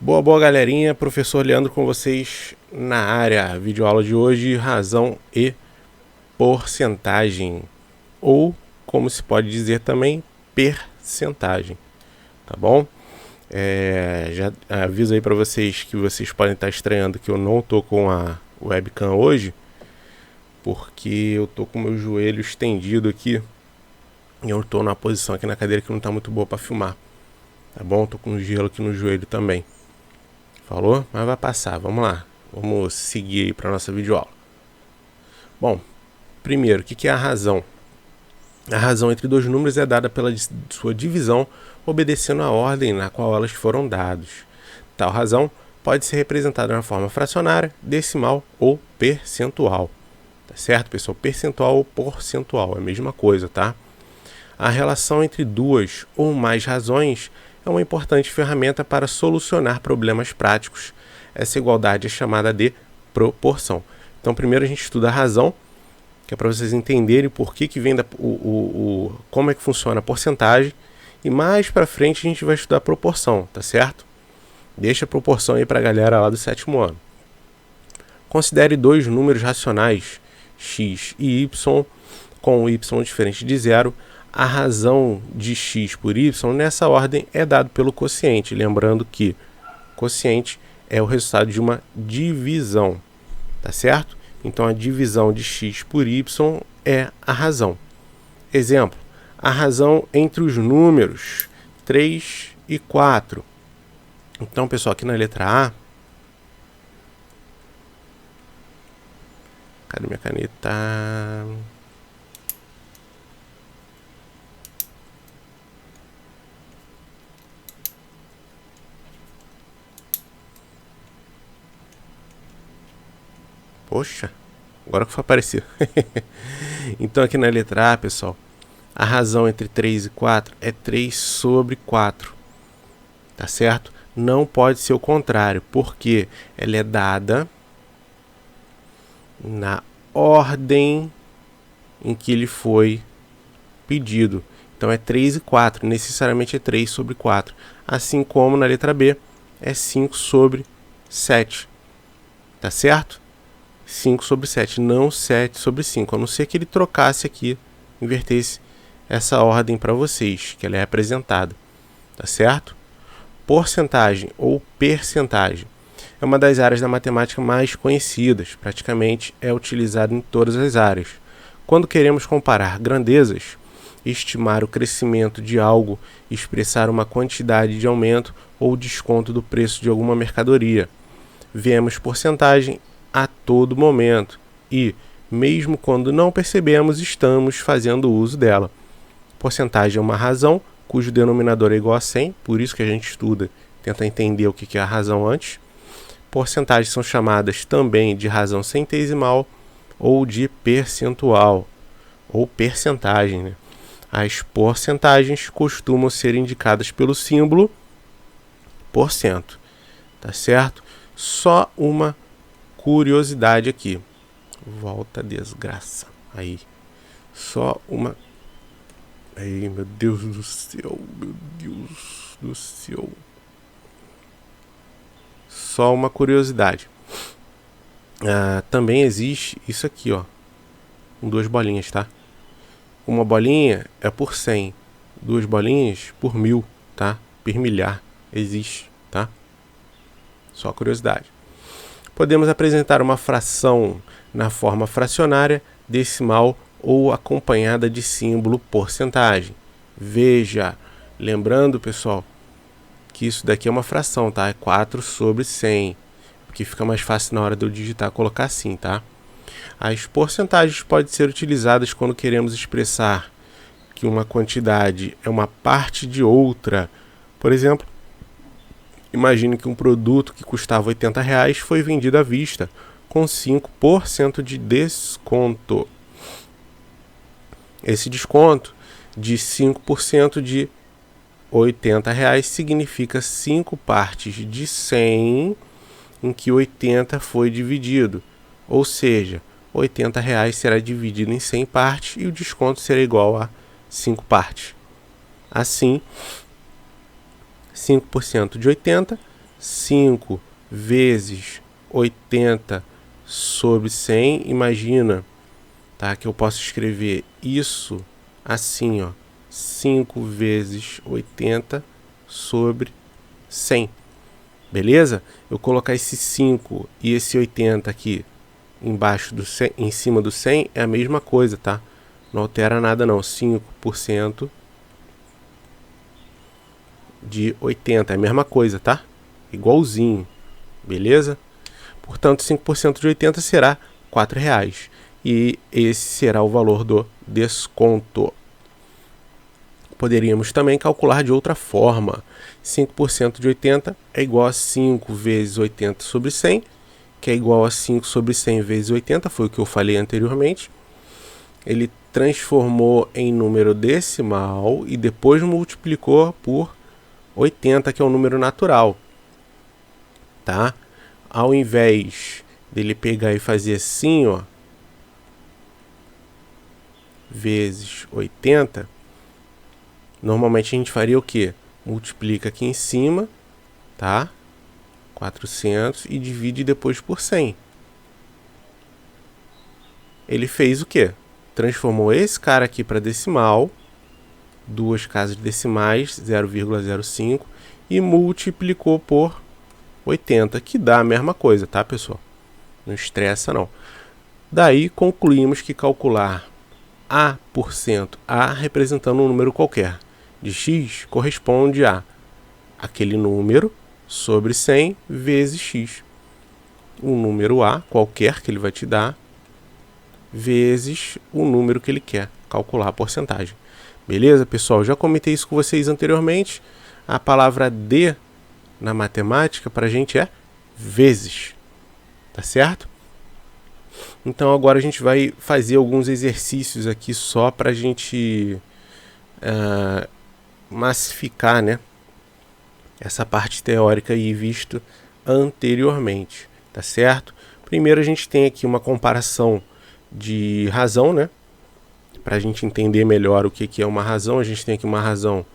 Boa galerinha, professor Leandro com vocês na área. Videoaula de hoje, razão e porcentagem, ou como se pode dizer também, percentagem, tá bom? Já aviso aí para vocês que vocês podem estar estranhando que eu não tô com a webcam hoje, porque eu tô com o meu joelho estendido aqui e eu tô numa posição aqui na cadeira que não tá muito boa para filmar, tá bom? Tô com gelo aqui no joelho também. Falou? Mas vai passar, vamos lá. Vamos seguir aí para nossa videoaula. Bom, primeiro, o que é a razão? A razão entre dois números é dada pela sua divisão, obedecendo a ordem na qual elas foram dados. Tal razão pode ser representada na forma fracionária, decimal ou percentual. Tá certo, pessoal? Percentual ou porcentual é a mesma coisa, tá? A relação entre duas ou mais razões é uma importante ferramenta para solucionar problemas práticos. Essa igualdade é chamada de proporção. Então, primeiro a gente estuda a razão, que é para vocês entenderem por que vem como é que funciona a porcentagem, e mais para frente a gente vai estudar a proporção, tá certo? Deixa a proporção aí para a galera lá do 7º ano. Considere dois números racionais, x e y, com o y diferente de zero. A razão de x por y nessa ordem é dado pelo quociente, lembrando que quociente é o resultado de uma divisão, tá certo? Então a divisão de x por y é a razão. Exemplo, a razão entre os números 3 e 4. Então, pessoal, aqui na letra A, cadê minha caneta? Poxa, agora que foi aparecer. Então aqui na letra A, pessoal, a razão entre 3 e 4 é 3 sobre 4. Tá certo? Não pode ser o contrário, porque ela é dada na ordem em que ele foi pedido. Então é 3 e 4, necessariamente é 3 sobre 4. Assim como na letra B é 5 sobre 7. Tá certo? 5 sobre 7, não 7 sobre 5, a não ser que ele trocasse aqui, invertesse essa ordem para vocês, que ela é apresentada, tá certo? Porcentagem ou percentagem é uma das áreas da matemática mais conhecidas, praticamente é utilizado em todas as áreas. Quando queremos comparar grandezas, estimar o crescimento de algo, expressar uma quantidade de aumento ou desconto do preço de alguma mercadoria, vemos porcentagem a todo momento e, mesmo quando não percebemos, estamos fazendo uso dela. Porcentagem é uma razão cujo denominador é igual a 100, por isso que a gente estuda, tenta entender o que é a razão antes. Porcentagens são chamadas também de razão centesimal ou de percentual, ou percentagem, né? As porcentagens costumam ser indicadas pelo símbolo %, tá certo? Só uma curiosidade aqui. Volta, desgraça. Aí. Só uma. Aí, meu Deus do céu. Meu Deus do céu. Só uma curiosidade. Também existe isso aqui, ó. Com duas bolinhas, tá? Uma bolinha é por 100. Duas bolinhas por 1000, tá? Per milhar. Existe, tá? Só curiosidade. Podemos apresentar uma fração na forma fracionária, decimal ou acompanhada de símbolo porcentagem. Veja, lembrando, pessoal, que isso daqui é uma fração, tá? É 4 sobre 100, porque fica mais fácil na hora de eu digitar colocar assim, tá? As porcentagens podem ser utilizadas quando queremos expressar que uma quantidade é uma parte de outra. Por exemplo, imagine que um produto que custava R$80 foi vendido à vista, com 5% de desconto. Esse desconto de 5% de R$80 significa 5 partes de 100 em que 80 foi dividido. Ou seja, R$80 será dividido em 100 partes e o desconto será igual a 5 partes. Assim, 5% de 80 5 vezes 80 sobre 100, imagina, tá, que eu posso escrever isso assim, ó, 5 vezes 80 sobre 100, beleza? Eu colocar esse 5 e esse 80 aqui embaixo do 100, em cima do 100 é a mesma coisa, tá? Não altera nada não, 5% de 80, é a mesma coisa, tá? Igualzinho, beleza? Portanto, 5% de 80 será R$4. E esse será o valor do desconto. Poderíamos também calcular de outra forma. 5% de 80 é igual a 5 vezes 80 sobre 100, que é igual a 5 sobre 100 vezes 80, foi o que eu falei anteriormente. Ele transformou em número decimal e depois multiplicou por 80, que é um número natural, tá? Ao invés dele pegar e fazer assim, ó, vezes 80, normalmente a gente faria o quê? Multiplica aqui em cima, tá? 400 e divide depois por 100. Ele fez o quê? Transformou esse cara aqui para decimal, duas casas decimais, 0,05, e multiplicou por 80, que dá a mesma coisa, tá, pessoal? Não estressa, não. Daí concluímos que calcular A representando um número qualquer de x corresponde a aquele número sobre 100 vezes x. Um número A qualquer que ele vai te dar vezes o número que ele quer calcular a porcentagem. Beleza, pessoal? Já comentei isso com vocês anteriormente. A palavra de na matemática para a gente é vezes. Tá certo? Então agora a gente vai fazer alguns exercícios aqui só para a gente massificar, né, essa parte teórica aí visto anteriormente, tá certo? Primeiro a gente tem aqui uma comparação de razão, né? Para a gente entender melhor o que é uma razão, a gente tem aqui uma razão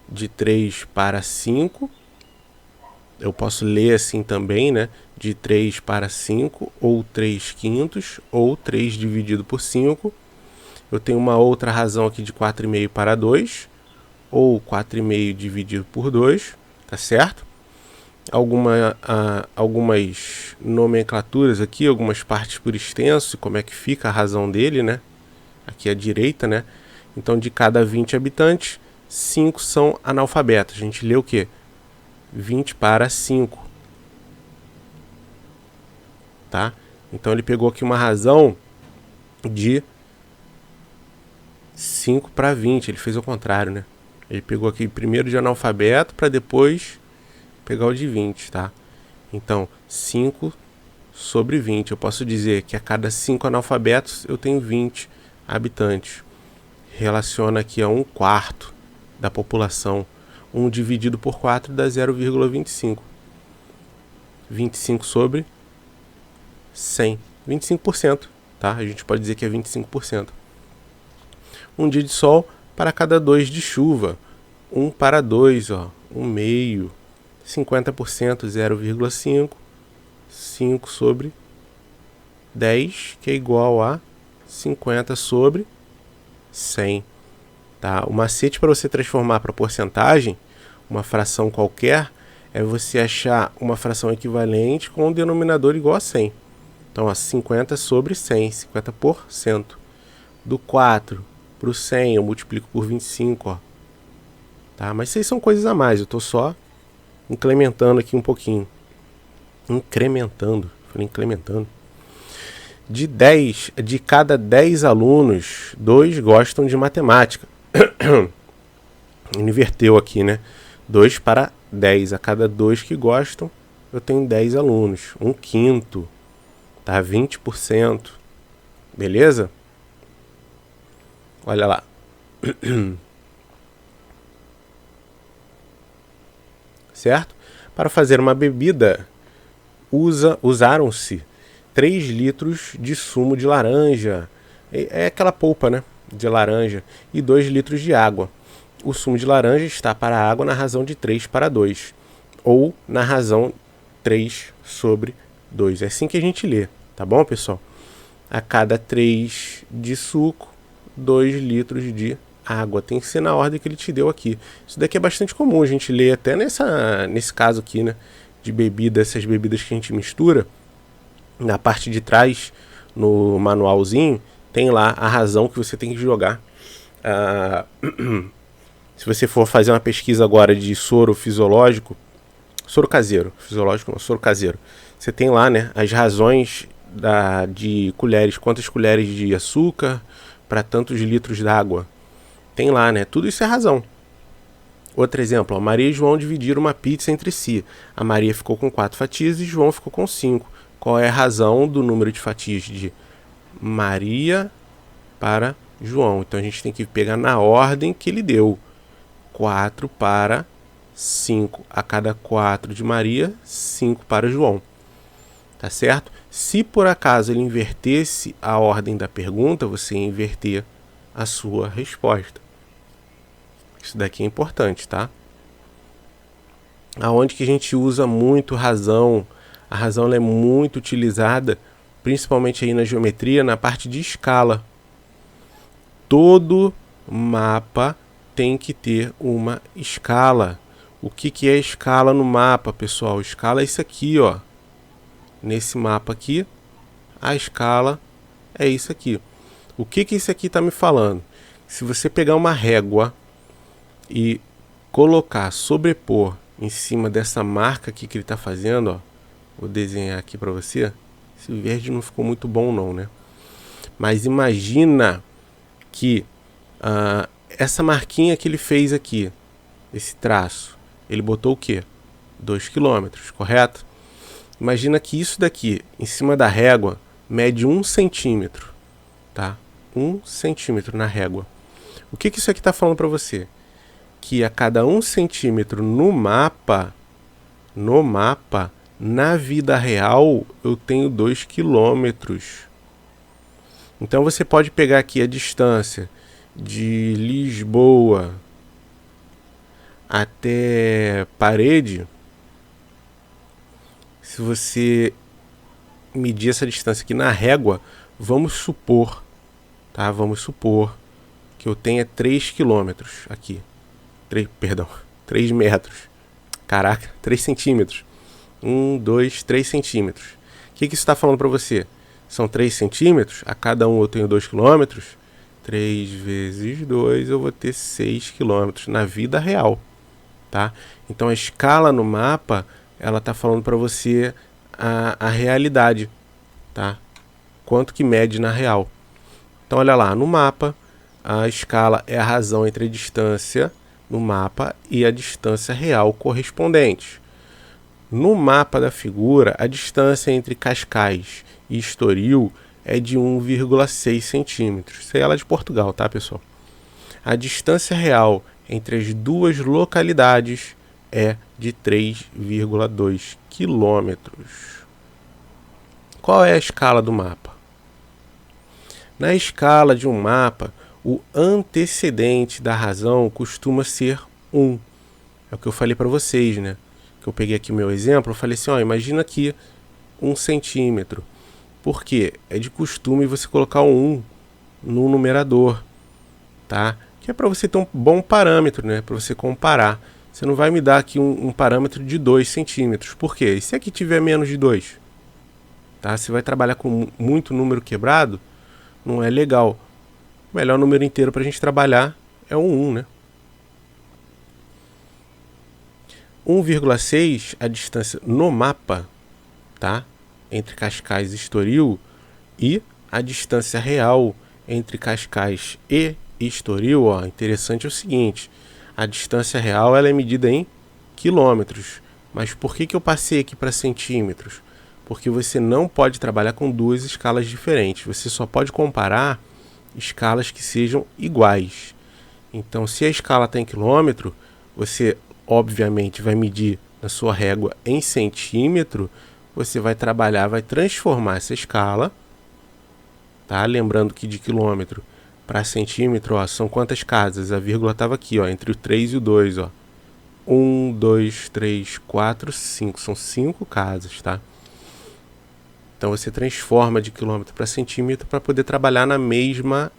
de 3 para 5. Eu posso ler assim também, né? De 3 para 5, ou 3 quintos, ou 3 dividido por 5. Eu tenho uma outra razão aqui de 4,5 para 2, ou 4,5 dividido por 2, tá certo? Algumas nomenclaturas aqui, algumas partes por extenso, como é que fica a razão dele, né? Aqui à direita, né? Então, de cada 20 habitantes, 5 são analfabetos. A gente lê o quê? 20 para 5. Tá? Então, ele pegou aqui uma razão de 5 para 20. Ele fez o contrário, né? Ele pegou aqui primeiro de analfabeto para depois pegar o de 20, tá? Então, 5 sobre 20. Eu posso dizer que a cada 5 analfabetos eu tenho 20 habitantes. Relaciona aqui a 1/4 da população. 1 dividido por 4 dá 0,25. 25 sobre 100. 25%, tá? A gente pode dizer que é 25%. Um dia de sol para cada 2 de chuva. 1 para 2, ó. 1/2. 50%, 0,5. 5 sobre 10, que é igual a 50 sobre 100. Tá? O macete para você transformar para porcentagem, uma fração qualquer, é você achar uma fração equivalente com um denominador igual a 100. Então, ó, 50 sobre 100, 50%. Do 4 para o 100, eu multiplico por 25. Ó. Tá? Mas isso aí são coisas a mais, eu estou só incrementando aqui um pouquinho. Falei incrementando. De cada 10 alunos, 2 gostam de matemática. Inverteu aqui, né? 2 para 10. A cada 2 que gostam, eu tenho 10 alunos. 1/5. Tá? 20%. Beleza? Olha lá. Certo? Para fazer uma bebida, usaram-se 3 litros de sumo de laranja. É aquela polpa, né? De laranja. E 2 litros de água. O sumo de laranja está para a água na razão de 3 para 2. ou na razão 3 sobre 2. É assim que a gente lê, tá bom, pessoal? A cada 3 de suco, 2 litros de água. Tem que ser na ordem que ele te deu aqui. Isso daqui é bastante comum, a gente lê até nesse caso aqui, né? De bebida, essas bebidas que a gente mistura. Na parte de trás, no manualzinho, tem lá a razão que você tem que jogar. Se você for fazer uma pesquisa agora de soro fisiológico, soro caseiro, fisiológico não, soro caseiro, você tem lá, né, as razões de colheres, quantas colheres de açúcar para tantos litros d'água. Tem lá, né, tudo isso é razão. Outro exemplo, ó, Maria e João dividiram uma pizza entre si. A Maria ficou com 4 fatias e João ficou com 5. Qual é a razão do número de fatias de Maria para João? Então a gente tem que pegar na ordem que ele deu. 4 para 5. A cada 4 de Maria, 5 para João. Tá certo? Se por acaso ele invertesse a ordem da pergunta, você ia inverter a sua resposta. Isso daqui é importante, tá? Aonde que a gente usa muito razão? A razão ela é muito utilizada, principalmente aí na geometria, na parte de escala. Todo mapa tem que ter uma escala. O que é escala no mapa, pessoal? Escala é isso aqui, ó. Nesse mapa aqui, a escala é isso aqui. O que isso aqui está me falando? Se você pegar uma régua e colocar, sobrepor em cima dessa marca aqui que ele está fazendo, ó, vou desenhar aqui para você. Esse verde não ficou muito bom não, né? Mas imagina que essa marquinha que ele fez aqui, esse traço, ele botou o quê? 2 km, correto? Imagina que isso daqui, em cima da régua, mede 1 centímetro, tá? 1 centímetro na régua. O que isso aqui está falando para você? Que a cada 1 centímetro no mapa, na vida real, eu tenho 2 quilômetros. Então você pode pegar aqui a distância de Lisboa até Parede. Se você medir essa distância aqui na régua, vamos supor, tá? Vamos supor que eu tenha 3 quilômetros aqui. 3 metros. Caraca, 3 centímetros. 1, 2, 3 centímetros. O que isso está falando para você? São 3 centímetros, a cada um eu tenho 2 quilômetros. 3 vezes 2 eu vou ter 6 quilômetros na vida real, tá? Então a escala no mapa, ela está falando para você a realidade, tá? Quanto que mede na real. Então olha lá, no mapa, a escala é a razão entre a distância no mapa e a distância real correspondente. No mapa da figura, a distância entre Cascais e Estoril é de 1,6 centímetros. Isso é ela de Portugal, tá, pessoal? A distância real entre as duas localidades é de 3,2 quilômetros. Qual é a escala do mapa? Na escala de um mapa, o antecedente da razão costuma ser 1. É o que eu falei para vocês, né? Que eu peguei aqui o meu exemplo, eu falei assim, ó, imagina aqui 1 centímetro. Por quê? É de costume você colocar um 1 no numerador, tá? Que é para você ter um bom parâmetro, né? Para você comparar. Você não vai me dar aqui um parâmetro de 2 centímetros. Por quê? E se aqui tiver menos de 2? Tá? Você vai trabalhar com muito número quebrado, não é legal. O melhor número inteiro para a gente trabalhar é o 1, né? 1,6 a distância no mapa, tá? Entre Cascais e Estoril, e a distância real entre Cascais e Estoril, ó, interessante é o seguinte, a distância real ela é medida em quilômetros, mas por que eu passei aqui para centímetros? Porque você não pode trabalhar com duas escalas diferentes, você só pode comparar escalas que sejam iguais. Então, se a escala está em quilômetro, você obviamente vai medir na sua régua em centímetro, você vai trabalhar, vai transformar essa escala, tá? Lembrando que de quilômetro para centímetro, ó, são quantas casas? A vírgula estava aqui, ó, entre o 3 e o 2, ó. 1, 2, 3, 4, 5. São 5 casas, tá? Então você transforma de quilômetro para centímetro para poder trabalhar na mesma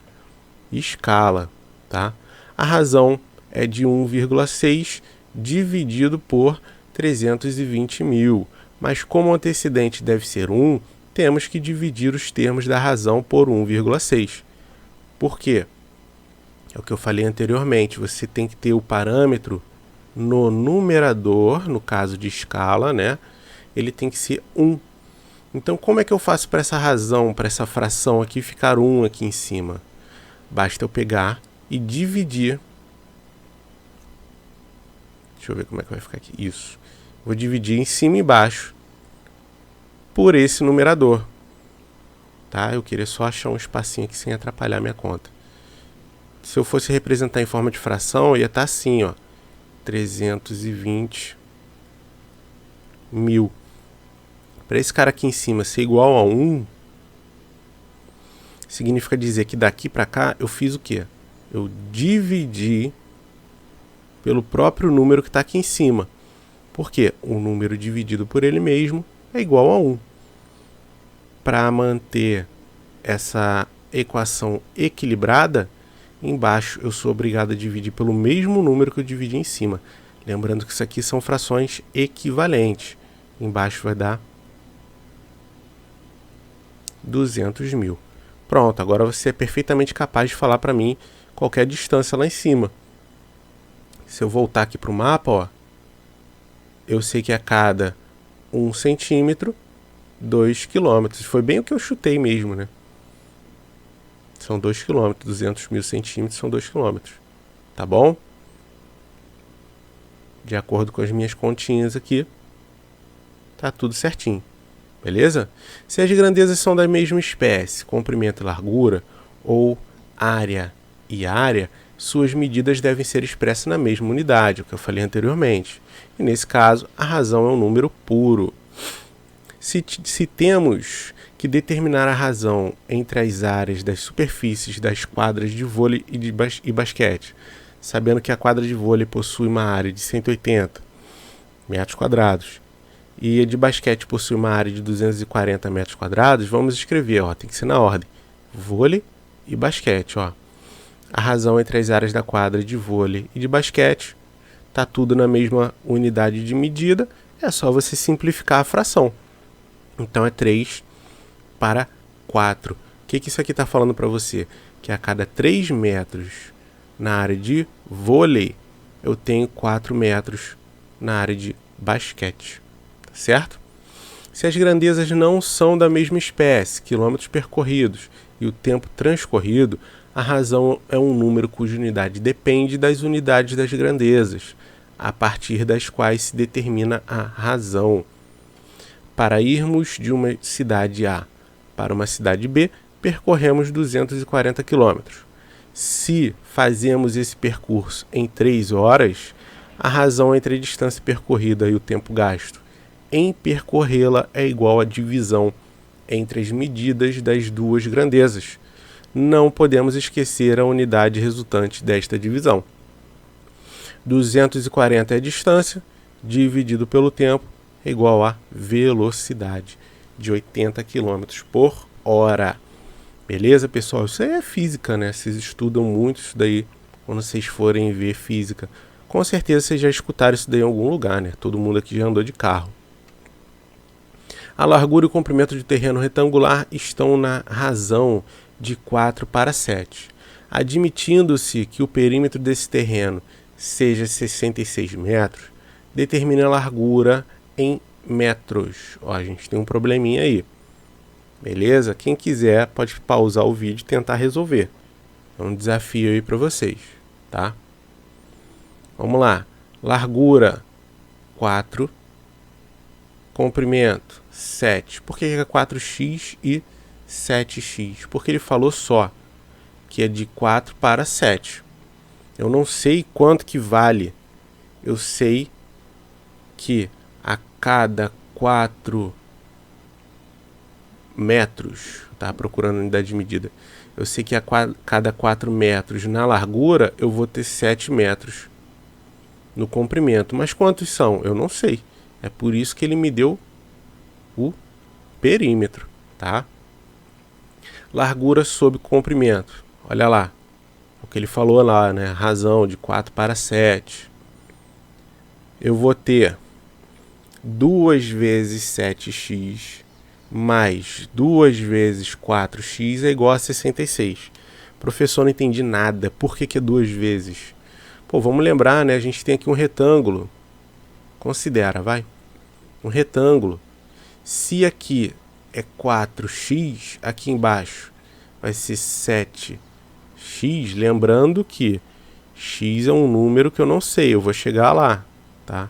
escala, tá? A razão é de 1,6 dividido por 320 mil. Mas como o antecedente deve ser 1, temos que dividir os termos da razão por 1,6. Por quê? É o que eu falei anteriormente. Você tem que ter o parâmetro no numerador, no caso de escala, né? Ele tem que ser 1. Então, como é que eu faço para essa razão, para essa fração aqui ficar 1 aqui em cima? Basta eu pegar e dividir. Deixa eu ver como é que vai ficar aqui. Isso. Vou dividir em cima e embaixo por esse numerador. Tá? Eu queria só achar um espacinho aqui sem atrapalhar a minha conta. Se eu fosse representar em forma de fração, ia estar assim, ó. 320 mil. Para esse cara aqui em cima ser igual a 1, significa dizer que daqui para cá eu fiz o quê? Eu dividi pelo próprio número que está aqui em cima. Por quê? O número dividido por ele mesmo é igual a 1. Para manter essa equação equilibrada, embaixo eu sou obrigado a dividir pelo mesmo número que eu dividi em cima. Lembrando que isso aqui são frações equivalentes. Embaixo vai dar 200 mil. Pronto, agora você é perfeitamente capaz de falar para mim qualquer distância lá em cima. Se eu voltar aqui para o mapa, ó, eu sei que a cada 1 centímetro, 2 quilômetros. Foi bem o que eu chutei mesmo, né? São 2 quilômetros, 200 mil centímetros são 2 quilômetros. Tá bom? De acordo com as minhas continhas aqui, tá tudo certinho. Beleza? Se as grandezas são da mesma espécie, comprimento e largura, ou área e área, suas medidas devem ser expressas na mesma unidade, o que eu falei anteriormente. E nesse caso, a razão é um número puro. Se temos que determinar a razão entre as áreas das superfícies das quadras de vôlei e basquete, sabendo que a quadra de vôlei possui uma área de 180 metros quadrados e a de basquete possui uma área de 240 metros quadrados, vamos escrever, ó, tem que ser na ordem, vôlei e basquete. Ó. A razão entre as áreas da quadra de vôlei e de basquete, está tudo na mesma unidade de medida, é só você simplificar a fração. Então é 3 para 4. O que isso aqui está falando para você? Que a cada 3 metros na área de vôlei, eu tenho 4 metros na área de basquete. Tá certo? Se as grandezas não são da mesma espécie, quilômetros percorridos e o tempo transcorrido, a razão é um número cuja unidade depende das unidades das grandezas, a partir das quais se determina a razão. Para irmos de uma cidade A para uma cidade B, percorremos 240 km. Se fazemos esse percurso em 3 horas, a razão entre a distância percorrida e o tempo gasto em percorrê-la é igual à divisão entre as medidas das duas grandezas. Não podemos esquecer a unidade resultante desta divisão. 240 é a distância, dividido pelo tempo, é igual a velocidade de 80 km por hora. Beleza, pessoal? Isso aí é física, né? Vocês estudam muito isso daí quando vocês forem ver física. Com certeza vocês já escutaram isso daí em algum lugar, né? Todo mundo aqui já andou de carro. A largura e o comprimento de terreno retangular estão na razão de 4 para 7. Admitindo-se que o perímetro desse terreno seja 66 metros, determine a largura em metros. Ó, a gente tem um probleminha aí. Beleza? Quem quiser pode pausar o vídeo e tentar resolver. É um desafio aí para vocês, tá? Vamos lá. Largura 4. Comprimento 7. Por que é 4x e 7x? Porque ele falou só que é de 4 para 7. Eu não sei quanto que vale. Eu sei que a cada 4 metros, tá procurando a unidade de medida, eu sei que a cada 4 metros na largura eu vou ter 7 metros no comprimento. Mas quantos são? Eu não sei. É por isso que ele me deu o perímetro, tá? Largura sobre comprimento. Olha lá. O que ele falou lá, né? Razão de 4 para 7. Eu vou ter 2 vezes 7x mais 2 vezes 4x é igual a 66. Professor, não entendi nada. Por que é 2 vezes? Pô, vamos lembrar, né? A gente tem aqui um retângulo. Considera, vai. Um retângulo. Se aqui é 4x, aqui embaixo vai ser 7x. Lembrando que x é um número que eu não sei. Eu vou chegar lá, tá?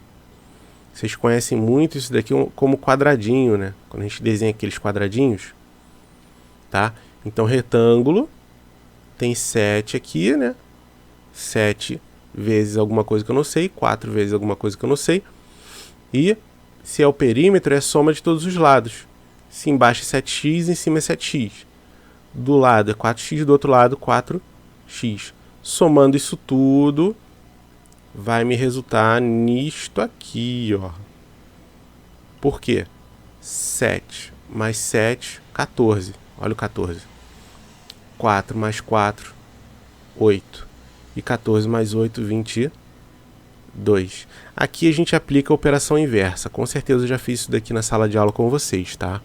Vocês conhecem muito isso daqui como quadradinho, né? Quando a gente desenha aqueles quadradinhos, tá? Então, retângulo tem 7 aqui, né? 7 vezes alguma coisa que eu não sei, 4 vezes alguma coisa que eu não sei. E se é o perímetro, é a soma de todos os lados. Se embaixo é 7x, em cima é 7x. Do lado é 4x, do outro lado 4x. Somando isso tudo, vai me resultar nisto aqui, ó. Por quê? 7 mais 7, 14. Olha o 14. 4 mais 4, 8. E 14 mais 8, 22. Aqui a gente aplica a operação inversa. Com certeza eu já fiz isso daqui na sala de aula com vocês, tá?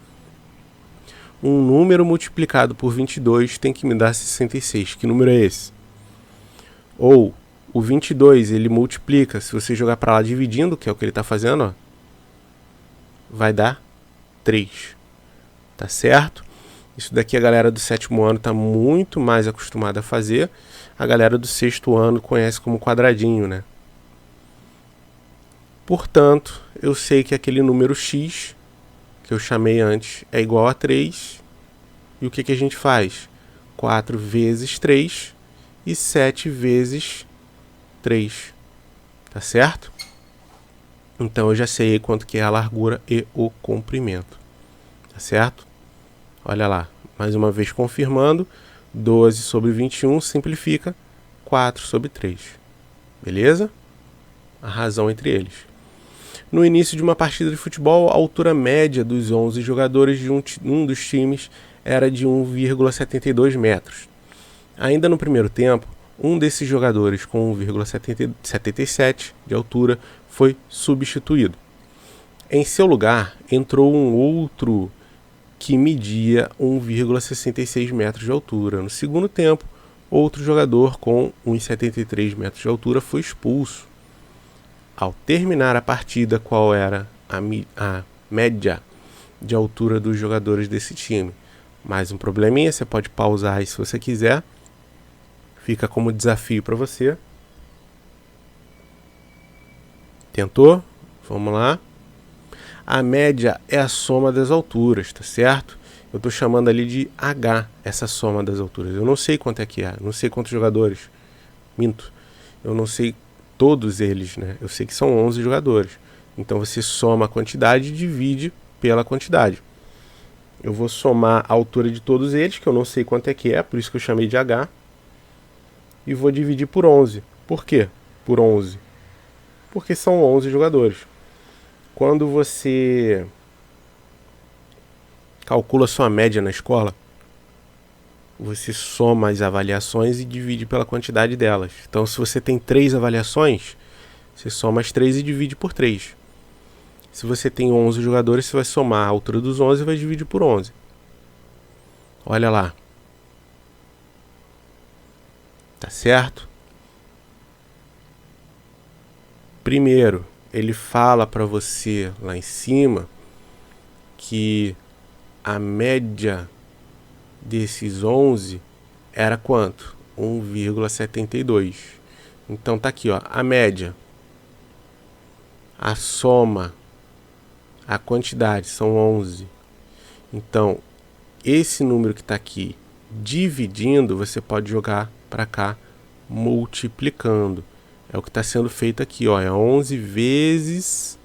Um número multiplicado por 22 tem que me dar 66. Que número é esse? Ou o 22, ele multiplica, se você jogar para lá dividindo, que é o que ele está fazendo, ó, vai dar 3. Tá certo? Isso daqui a galera do 7º ano está muito mais acostumada a fazer. A galera do 6º ano conhece como quadradinho, né? Portanto, eu sei que aquele número x, que eu chamei antes, é igual a 3. E o que a gente faz? 4 vezes 3 e 7 vezes 3. Tá certo? Então eu já sei quanto que é a largura e o comprimento. Tá certo? Olha lá, mais uma vez confirmando. 12 sobre 21 simplifica 4 sobre 3. Beleza? A razão entre eles. No início de uma partida de futebol, a altura média dos 11 jogadores de um dos times era de 1,72 metros. Ainda no primeiro tempo, um desses jogadores com 1,77 de altura foi substituído. Em seu lugar, entrou um outro que media 1,66 metros de altura. No segundo tempo, outro jogador com 1,73 metros de altura foi expulso. Ao terminar a partida, qual era a média de altura dos jogadores desse time? Mais um probleminha, você pode pausar aí se você quiser. Fica como desafio para você. Tentou? Vamos lá. A média é a soma das alturas, tá certo? Eu estou chamando ali de H, essa soma das alturas. Eu não sei quanto é que é, não sei quantos jogadores. Minto. Eu não sei todos eles, né? Eu sei que são 11 jogadores. Então você soma a quantidade e divide pela quantidade. Eu vou somar a altura de todos eles, que eu não sei quanto é que é, por isso que eu chamei de H. E vou dividir por 11. Por quê? Por 11. Porque são 11 jogadores. Quando você calcula sua média na escola, você soma as avaliações e divide pela quantidade delas. Então, se você tem 3 avaliações, você soma as 3 e divide por 3. Se você tem 11 jogadores, você vai somar a altura dos 11 e vai dividir por 11. Olha lá. Tá certo? Primeiro, ele fala para você lá em cima que a média desses 11 era quanto? 1,72. Então tá aqui, ó, a média, a soma, a quantidade são 11. Então, esse número que está aqui dividindo, você pode jogar para cá multiplicando. É o que está sendo feito aqui, ó, é 11 vezes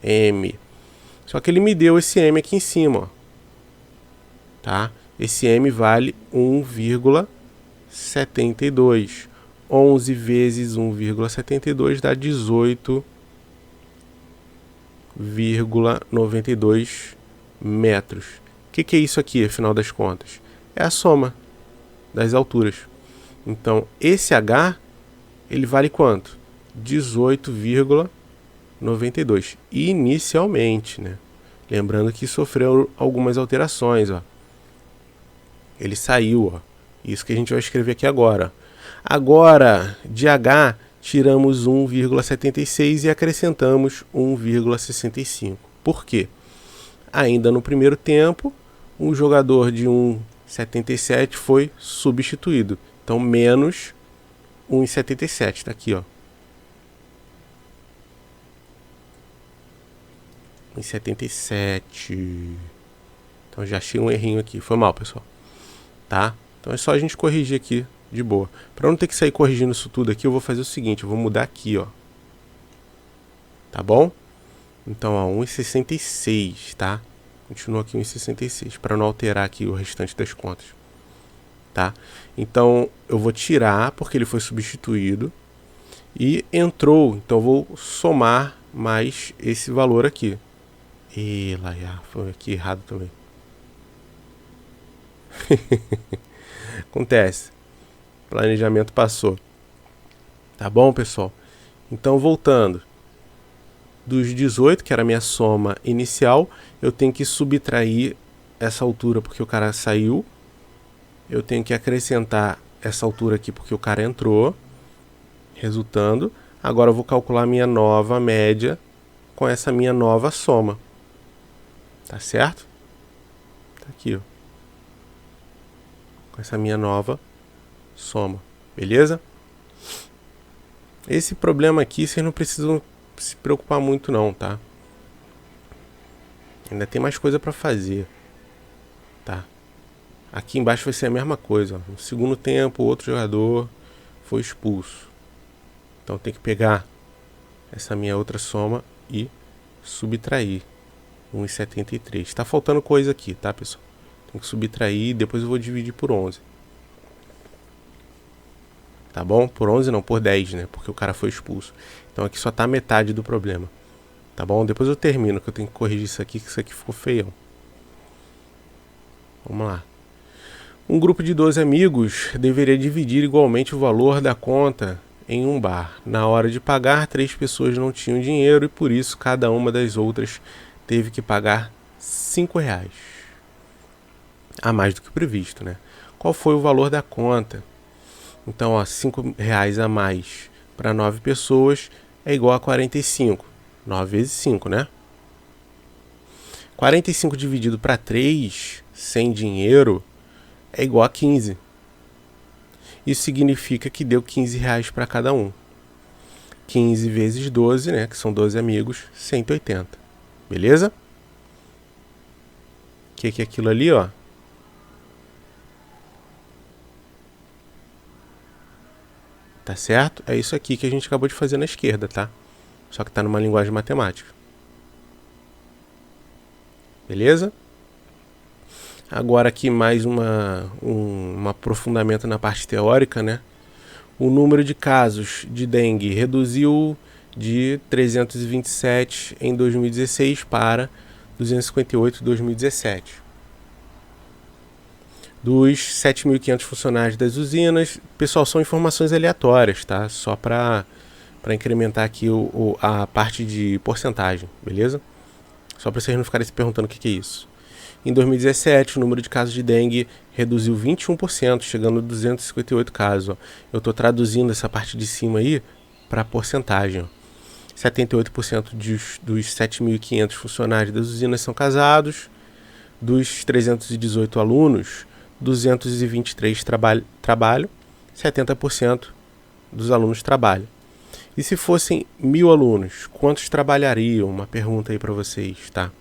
M. Só que ele me deu esse M aqui em cima, ó. Tá? Esse M vale 1,72. 11 vezes 1,72 dá 18,92 metros. O que é isso aqui, afinal das contas? É a soma das alturas. Então, esse H, ele vale quanto? 18,92 inicialmente, né? Lembrando que sofreu algumas alterações, ó. Ele saiu, ó. Isso que a gente vai escrever aqui agora. Agora, de H, tiramos 1,76 e acrescentamos 1,65. Por quê? Ainda no primeiro tempo, um jogador de 1,77 foi substituído. Então, menos 1,77. Está aqui, ó. 1,77. Então, já achei um errinho aqui. Foi mal, pessoal. Tá? Então, é só a gente corrigir aqui de boa. Para não ter que sair corrigindo isso tudo aqui, eu vou fazer o seguinte. Eu vou mudar aqui, ó. Tá bom? Então, ó, 1,66, tá? Continua aqui 1,66, para não alterar aqui o restante das contas. Tá? Então, eu vou tirar, porque ele foi substituído. E entrou, então eu vou somar mais esse valor aqui. E lá, foi aqui errado também. Acontece. Planejamento passou. Tá bom, pessoal? Então, voltando. Dos 18, que era a minha soma inicial, eu tenho que subtrair essa altura porque o cara saiu. Eu tenho que acrescentar essa altura aqui porque o cara entrou, resultando. Agora eu vou calcular a minha nova média com essa minha nova soma. Tá certo? Tá aqui, ó. Com essa minha nova soma. Beleza? Esse problema aqui vocês não precisam se preocupar muito não, tá? Ainda tem mais coisa para fazer. Tá? Aqui embaixo vai ser a mesma coisa. Ó. No segundo tempo, outro jogador foi expulso. Então tem que pegar essa minha outra soma e subtrair 1,73. Está faltando coisa aqui, tá, pessoal? Tem que subtrair e depois eu vou dividir por 11. Tá bom? Por 11 não, por 10, né? Porque o cara foi expulso. Então aqui só tá metade do problema. Tá bom? Depois eu termino, que eu tenho que corrigir isso aqui, que isso aqui ficou feião. Vamos lá. Um grupo de 12 amigos deveria dividir igualmente o valor da conta em um bar. Na hora de pagar, 3 pessoas não tinham dinheiro e por isso cada uma das outras teve que pagar R$5 a mais do que o previsto, né? Qual foi o valor da conta? Então, ó, R$5 a mais para 9 pessoas é igual a 45. 9 vezes 5, né? 45 dividido para 3, sem dinheiro, é igual a 15. Isso significa que deu R$15 para cada um. 15 vezes 12, né? Que são 12 amigos, 180. Beleza? O que é aquilo ali, ó? Tá certo? É isso aqui que a gente acabou de fazer na esquerda, tá? Só que tá numa linguagem matemática. Beleza? Agora aqui mais um aprofundamento na parte teórica, né? O número de casos de dengue reduziu de 327 em 2016 para 258 em 2017. Dos 7.500 funcionários das usinas, pessoal, são informações aleatórias, tá? Só para incrementar aqui a parte de porcentagem, beleza? Só para vocês não ficarem se perguntando o que é isso. Em 2017, o número de casos de dengue reduziu 21%, chegando a 258 casos. Ó. Eu estou traduzindo essa parte de cima aí para porcentagem. Ó. 78% dos 7.500 funcionários das usinas são casados. Dos 318 alunos, 223 trabalham. 70% dos alunos trabalham. E se fossem 1.000 alunos, quantos trabalhariam? Uma pergunta aí para vocês, tá?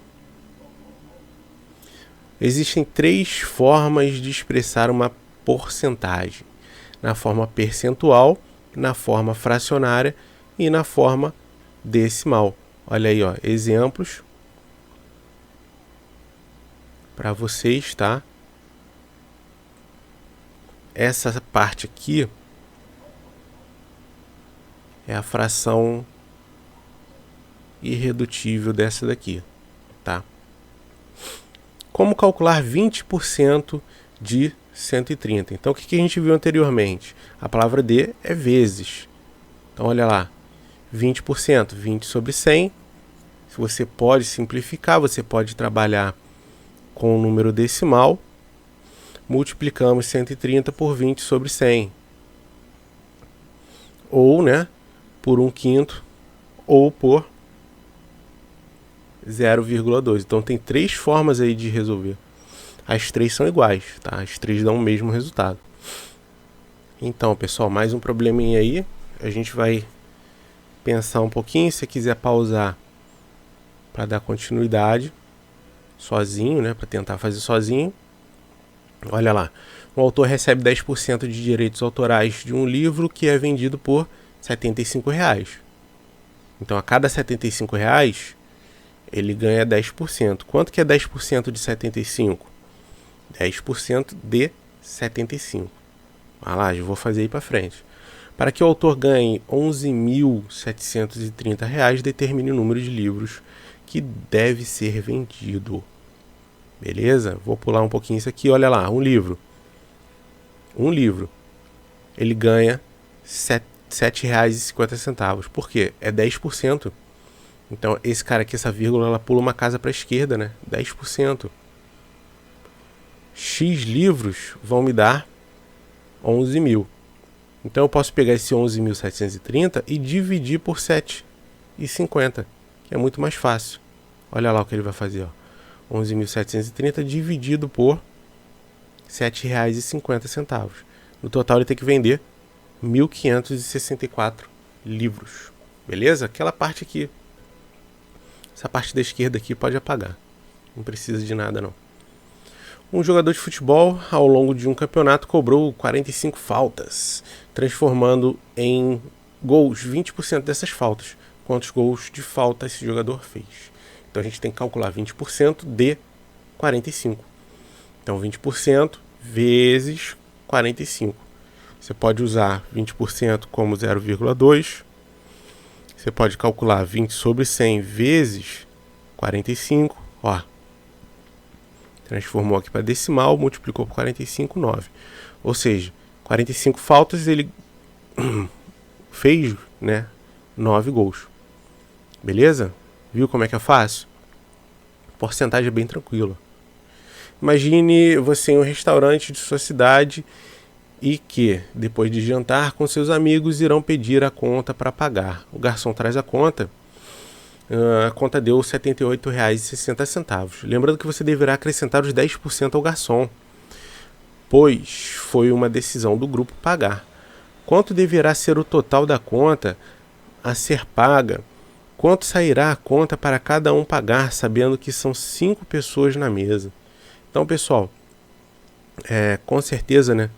Existem 3 formas de expressar uma porcentagem. Na forma percentual, na forma fracionária e na forma decimal. Olha aí, ó, exemplos para vocês, tá? Essa parte aqui é a fração irredutível dessa daqui, tá? Como calcular 20% de 130? Então, o que a gente viu anteriormente? A palavra D é vezes. Então, olha lá, 20%, 20 sobre 100. Você pode simplificar, você pode trabalhar com o número decimal. Multiplicamos 130 por 20 sobre 100. Ou, né, por 1/5, ou por 0,2. Então tem 3 formas aí de resolver. As 3 são iguais, tá? As 3 dão o mesmo resultado. Então, pessoal, mais um probleminha aí. A gente vai pensar um pouquinho. Se você quiser pausar para dar continuidade sozinho, né, para tentar fazer sozinho. Olha lá. Um autor recebe 10% de direitos autorais de um livro que é vendido por R$ 75. Então, a cada R$ 75, ele ganha 10%. Quanto que é 10% de 75? 10% de 75. Vai lá, eu vou fazer aí para frente. Para que o autor ganhe R$ 11.730, determine o número de livros que deve ser vendido. Beleza? Vou pular um pouquinho isso aqui. Olha lá, um livro. Ele ganha R$ 7,50. Por quê? É 10%. Então, esse cara aqui, essa vírgula, ela pula uma casa para a esquerda, né? 10%. X livros vão me dar 11 mil. Então, eu posso pegar esse 11.730 e dividir por 7,50, que é muito mais fácil. Olha lá o que ele vai fazer, ó. 11.730 dividido por R$ 7,50. No total, ele tem que vender 1.564 livros. Beleza? Aquela parte aqui. Essa parte da esquerda aqui pode apagar. Não precisa de nada, não. Um jogador de futebol, ao longo de um campeonato, cobrou 45 faltas, transformando em gols 20% dessas faltas. Quantos gols de falta esse jogador fez? Então, a gente tem que calcular 20% de 45. Então, 20% vezes 45. Você pode usar 20% como 0,2. Você pode calcular 20 sobre 100 vezes 45. Ó, transformou aqui para decimal, multiplicou por 45, 9. Ou seja, 45 faltas, ele fez, né, 9 gols. Beleza? Viu como é que é fácil? Porcentagem é bem tranquila. Imagine você em um restaurante de sua cidade e que, depois de jantar com seus amigos, irão pedir a conta para pagar. O garçom traz a conta. A conta deu R$ 78,60. Lembrando que você deverá acrescentar os 10% ao garçom, pois foi uma decisão do grupo pagar. Quanto deverá ser o total da conta a ser paga? Quanto sairá a conta para cada um pagar, sabendo que são 5 pessoas na mesa? Então, pessoal, com certeza, né?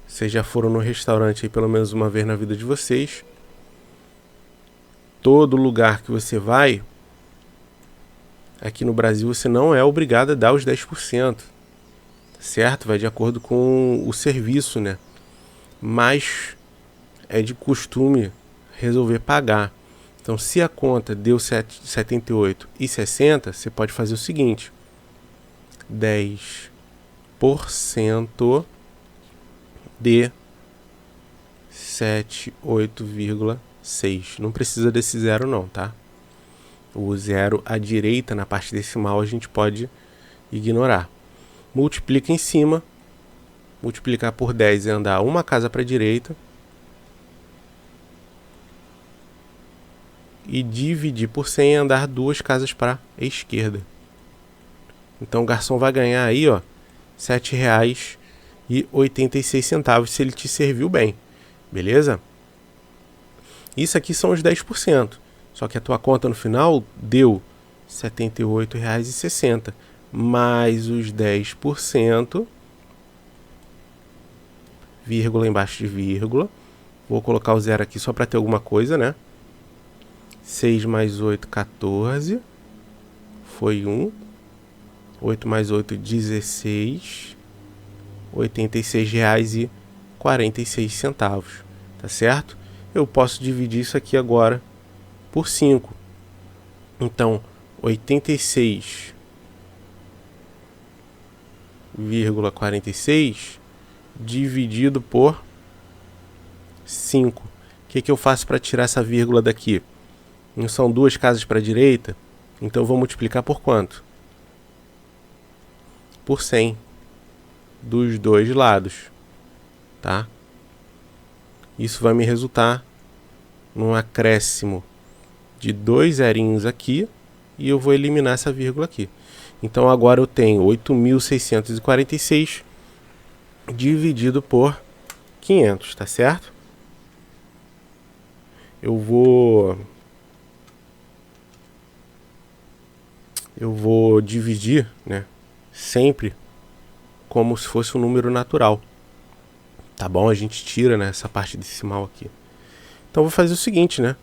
Vocês já foram no restaurante aí pelo menos uma vez na vida de vocês. Todo lugar que você vai, aqui no Brasil, você não é obrigado a dar os 10%. Certo? Vai de acordo com o serviço, né? Mas é de costume resolver pagar. Então, se a conta deu R$ 78,60, você pode fazer o seguinte: 10% de 78,6. Não precisa desse zero não, tá? O zero à direita na parte decimal a gente pode ignorar. Multiplica em cima. Multiplicar por 10 é andar uma casa para a direita. E dividir por 100 é andar 2 casas para a esquerda. Então o garçom vai ganhar aí, ó, R$ 7,86 se ele te serviu bem. Beleza? Isso aqui são os 10%. Só que a tua conta no final deu R$ 78,60. Mais os 10%, vírgula embaixo de vírgula. Vou colocar o zero aqui só para ter alguma coisa, né? 6 mais 8, 14. Foi 1. 8 mais 8, 16. R$ 86,46. Tá certo? eu posso dividir isso aqui agora por 5. Então, 86,46 dividido por 5. O que eu faço para tirar essa vírgula daqui? Não são duas casas para a direita? Então eu vou multiplicar por quanto? Por 100 dos dois lados, tá? Isso vai me resultar num acréscimo de 2 zerinhos aqui e eu vou eliminar essa vírgula aqui. Então agora eu tenho 8.646 dividido por 500, tá certo? Eu vou dividir, né, sempre como se fosse um número natural. Tá bom? A gente tira, né, essa parte decimal aqui. Então vou fazer o seguinte, né?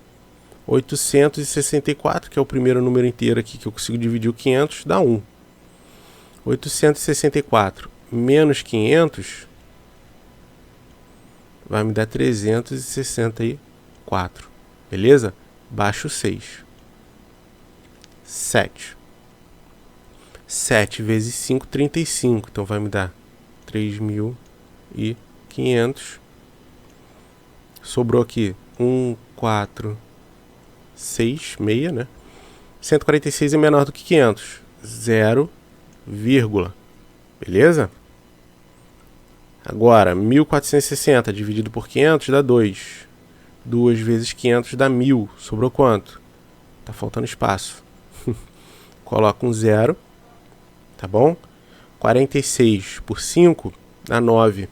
864, que é o primeiro número inteiro aqui que eu consigo dividir o 500, dá 1. 864 menos 500 vai me dar 364. Beleza? Baixo 6. 7. 7 vezes 5, 35. Então vai me dar 3.500. Sobrou aqui 1, 4, 6, meia, né? 146 é menor do que 500. 0, vírgula. Beleza? Agora, 1.460 dividido por 500 dá 2. 2 vezes 500 dá 1.000. Sobrou quanto? Tá faltando espaço. Coloca um 0. Tá bom? 46 por 5 dá 9.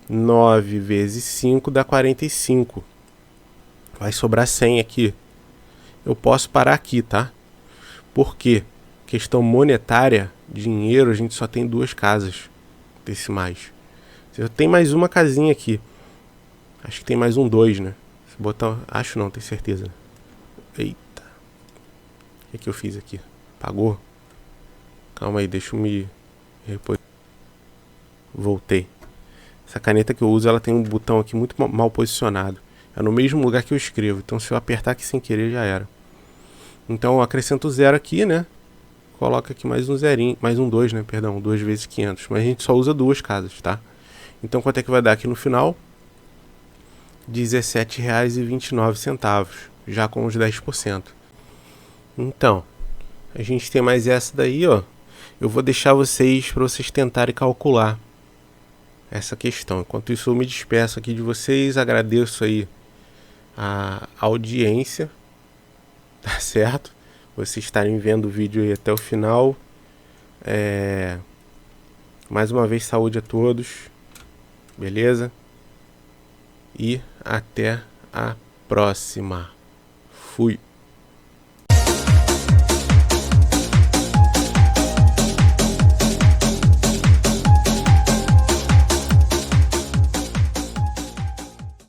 9 vezes 5 dá 45. Vai sobrar 100 aqui. Eu posso parar aqui, tá? Por quê? Questão monetária, dinheiro, a gente só tem duas casas decimais. Você tem mais uma casinha aqui. Acho que tem mais um 2, né? Se botar... Acho não, tenho certeza. Eita. O que eu fiz aqui? Apagou? Calma aí, deixa eu me... Voltei. Essa caneta que eu uso, ela tem um botão aqui muito mal posicionado. É no mesmo lugar que eu escrevo. Então se eu apertar aqui sem querer, já era. Então eu acrescento 0 aqui, né? Coloca aqui mais um zerinho. Mais um 2, né? Perdão, 2 vezes 500. Mas a gente só usa duas casas, tá? Então quanto é que vai dar aqui no final? R$17,29. Já com os 10%. Então, a gente tem mais essa daí, ó. Eu vou deixar vocês para vocês tentarem calcular essa questão. Enquanto isso eu me despeço aqui de vocês, agradeço aí a audiência, tá certo? Vocês estarem vendo o vídeo aí até o final. Mais uma vez, saúde a todos, beleza? E até a próxima. Fui.